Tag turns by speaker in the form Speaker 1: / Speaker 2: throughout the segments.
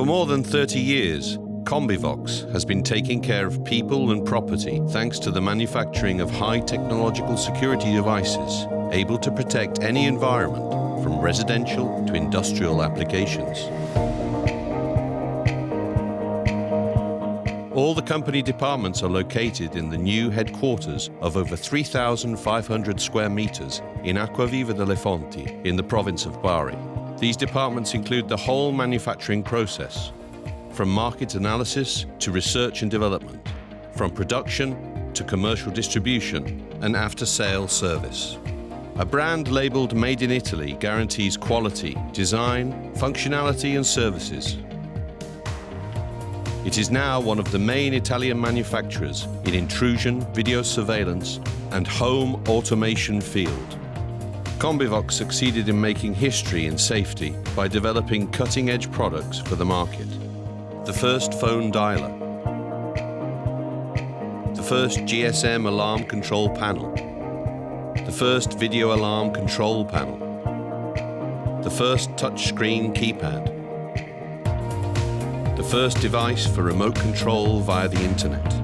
Speaker 1: For more than 30 years, Combivox has been taking care of people and property thanks to the manufacturing of high technological security devices able to protect any environment from residential to industrial applications. All the company departments are located in the new headquarters of over 3,500 square meters in Acquaviva delle Fonti in the province of Bari. These departments include the whole manufacturing process, from market analysis to research and development, from production to commercial distribution and after-sales service. A brand labeled Made in Italy guarantees quality, design, functionality and services. It is now one of the main Italian manufacturers in intrusion, video surveillance and home automation field. Combivox succeeded in making history in safety by developing cutting-edge products for the market. The first phone dialer, the first GSM alarm control panel, the first video alarm control panel, the first touchscreen keypad, the first device for remote control via the internet.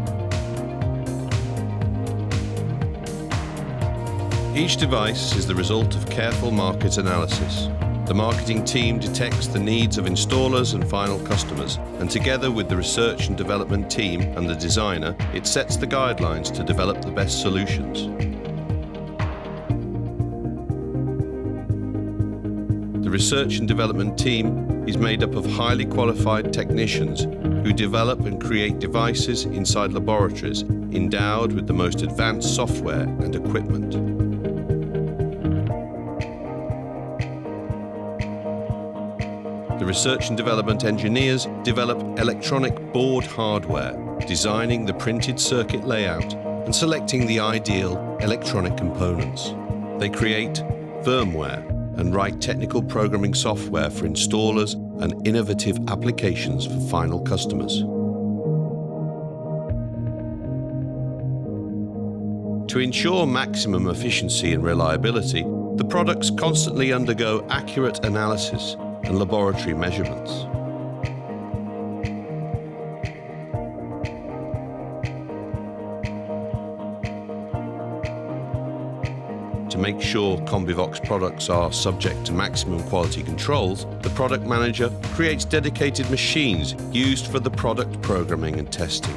Speaker 1: Each device is the result of careful market analysis. The marketing team detects the needs of installers and final customers, and together with the research and development team and the designer, it sets the guidelines to develop the best solutions. The research and development team is made up of highly qualified technicians who develop and create devices inside laboratories endowed with the most advanced software and equipment. The research and development engineers develop electronic board hardware, designing the printed circuit layout and selecting the ideal electronic components. They create firmware and write technical programming software for installers and innovative applications for final customers. To ensure maximum efficiency and reliability, the products constantly undergo accurate analysis and laboratory measurements. To make sure Combivox products are subject to maximum quality controls, the product manager creates dedicated machines used for the product programming and testing.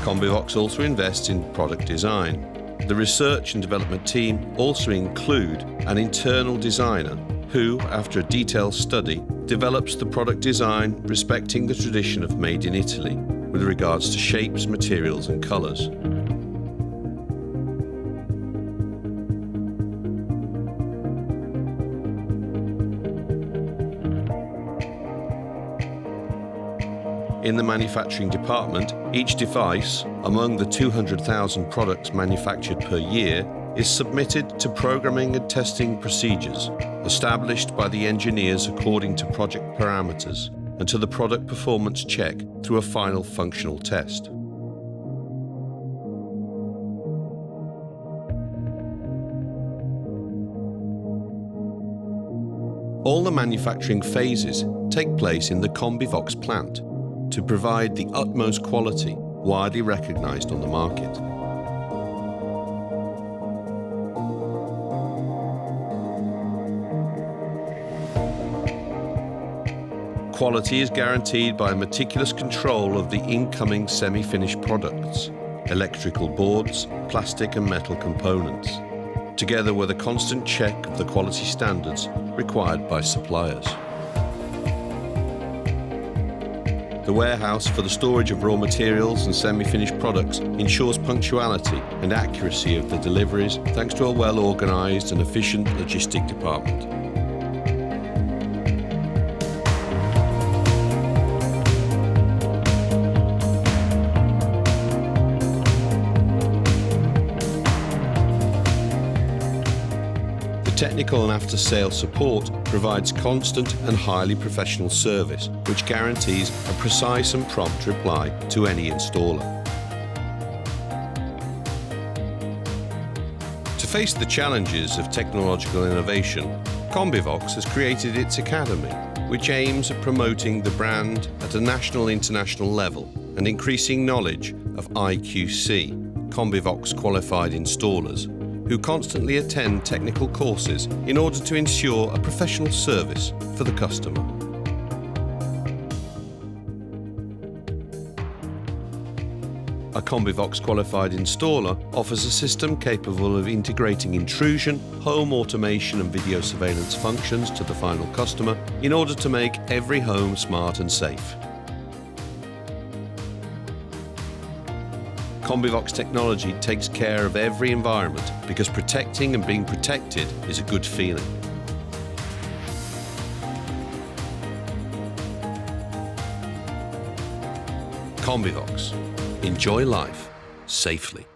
Speaker 1: Combivox also invests in product design. The research and development team also include an internal designer who, after a detailed study, develops the product design respecting the tradition of Made in Italy with regards to shapes, materials and colours. In the manufacturing department, each device, among the 200,000 products manufactured per year, is submitted to programming and testing procedures established by the engineers according to project parameters and to the product performance check through a final functional test. All the manufacturing phases take place in the Combivox plant to provide the utmost quality widely recognized on the market. Quality is guaranteed by meticulous control of the incoming semi-finished products, electrical boards, plastic and metal components, together with a constant check of the quality standards required by suppliers. The warehouse for the storage of raw materials and semi-finished products ensures punctuality and accuracy of the deliveries thanks to a well-organised and efficient logistic department. Technical and after-sales support provides constant and highly professional service, which guarantees a precise and prompt reply to any installer. To face the challenges of technological innovation, Combivox has created its academy, which aims at promoting the brand at a national-international level and increasing knowledge of IQC, Combivox qualified installers, who constantly attend technical courses in order to ensure a professional service for the customer. A Combivox qualified installer offers a system capable of integrating intrusion, home automation and video surveillance functions to the final customer in order to make every home smart and safe. Combivox technology takes care of every environment because protecting and being protected is a good feeling. Combivox. Enjoy life safely.